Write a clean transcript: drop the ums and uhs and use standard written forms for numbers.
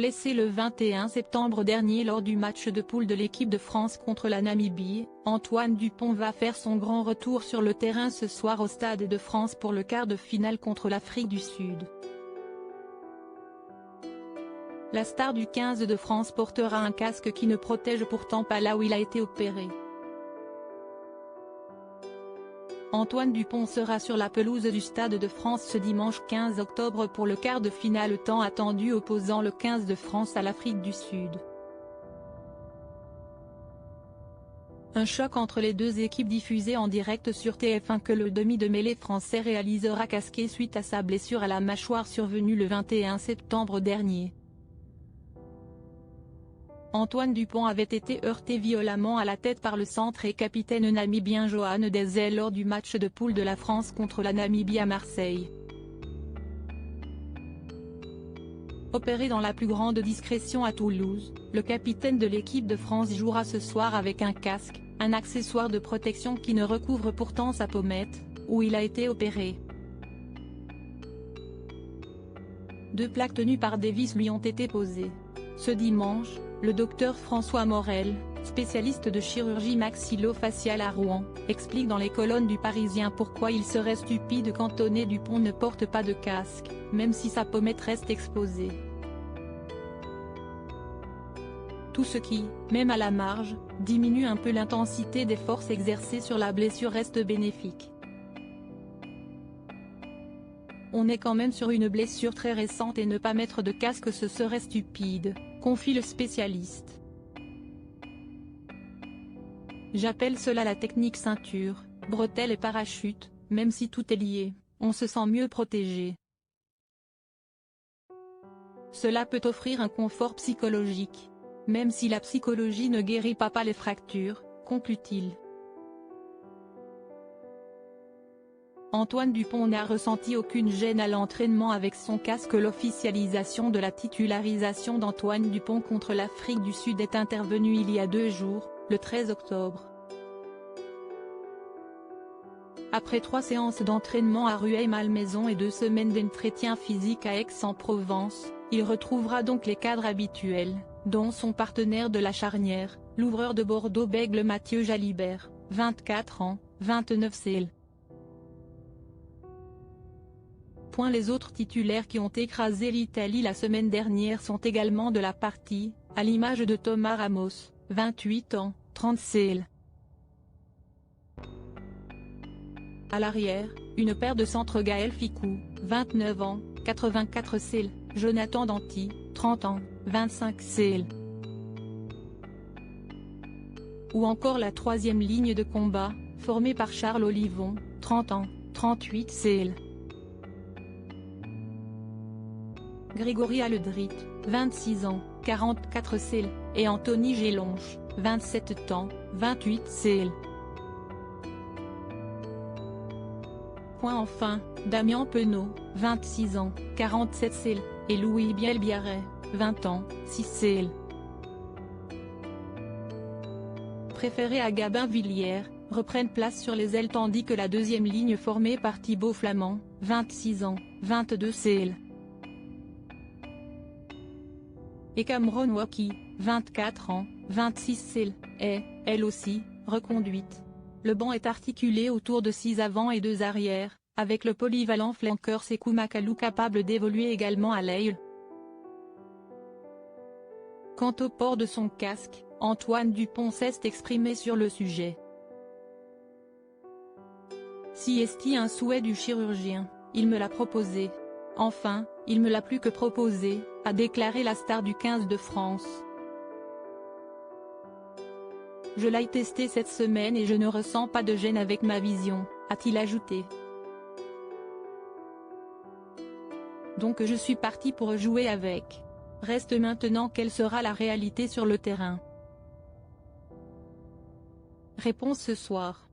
blessé le 21 septembre dernier lors du match de poule de l'équipe de France contre la Namibie, Antoine Dupont va faire son grand retour sur le terrain ce soir au Stade de France pour le quart de finale contre l'Afrique du Sud. La star du 15 de France portera un casque qui ne protège pourtant pas là où il a été opéré. Antoine Dupont sera sur la pelouse du Stade de France ce dimanche 15 octobre pour le quart de finale tant attendu opposant le 15 de France à l'Afrique du Sud. Un choc entre les deux équipes diffusé en direct sur TF1 que le demi de mêlée français réalisera casqué suite à sa blessure à la mâchoire survenue le 21 septembre dernier. Antoine Dupont avait été heurté violemment à la tête par le centre et capitaine namibien Johan Dezé lors du match de poule de la France contre la Namibie à Marseille. Opéré dans la plus grande discrétion à Toulouse, le capitaine de l'équipe de France jouera ce soir avec un casque, un accessoire de protection qui ne recouvre pourtant sa pommette, où il a été opéré. 2 plaques tenues par des vis lui ont été posées. Ce dimanche, le docteur François Morel, spécialiste de chirurgie maxillo-faciale à Rouen, explique dans les colonnes du Parisien pourquoi il serait stupide qu'Antoine Dupont ne porte pas de casque, même si sa pommette reste exposée. Tout ce qui, même à la marge, diminue un peu l'intensité des forces exercées sur la blessure reste bénéfique. On est quand même sur une blessure très récente et ne pas mettre de casque ce serait stupide, confie le spécialiste. J'appelle cela la technique ceinture, bretelles et parachute, même si tout est lié, on se sent mieux protégé. Cela peut offrir un confort psychologique. Même si la psychologie ne guérit pas les fractures, conclut-il. Antoine Dupont n'a ressenti aucune gêne à l'entraînement avec son casque. L'officialisation de la titularisation d'Antoine Dupont contre l'Afrique du Sud est intervenue il y a 2 jours, le 13 octobre. Après 3 séances d'entraînement à Rueil-Malmaison et 2 semaines d'entretien physique à Aix-en-Provence, il retrouvera donc les cadres habituels, dont son partenaire de la charnière, l'ouvreur de Bordeaux-Bègles Mathieu Jalibert, 24 ans, 29 CL. Les autres titulaires qui ont écrasé l'Italie la semaine dernière sont également de la partie, à l'image de Thomas Ramos, 28 ans, 30 CL. À l'arrière, une paire de centres Gaël Ficou, 29 ans, 84 CL, Jonathan Danty, 30 ans, 25 CL. Ou encore la 3e ligne de combat, formée par Charles Olivon, 30 ans, 38 CL. Grégory Aledrit, 26 ans, 44 CL, et Anthony Gélonche, 27 ans, 28 CL. Enfin, Damien Penaud, 26 ans, 47 CL, et Louis Biel-Biarret, 20 ans, 6 CL. Préférés à Gabin Villière, reprennent place sur les ailes tandis que la 2e ligne formée par Thibaut Flamand, 26 ans, 22 CL. Et Cameron Wauki, 24 ans, 26 CL, est, elle aussi, reconduite. Le banc est articulé autour de 6 avants et 2 arrières, avec le polyvalent flanqueur Sékou Makalou capable d'évoluer également à l'aile. Quant au port de son casque, Antoine Dupont s'est exprimé sur le sujet. Si est un souhait du chirurgien, il me l'a proposé. Enfin, il me l'a plus que proposé, a déclaré la star du 15 de France. Je l'ai testé cette semaine et je ne ressens pas de gêne avec ma vision, a-t-il ajouté. Donc je suis parti pour jouer avec. Reste maintenant quelle sera la réalité sur le terrain. Réponse ce soir.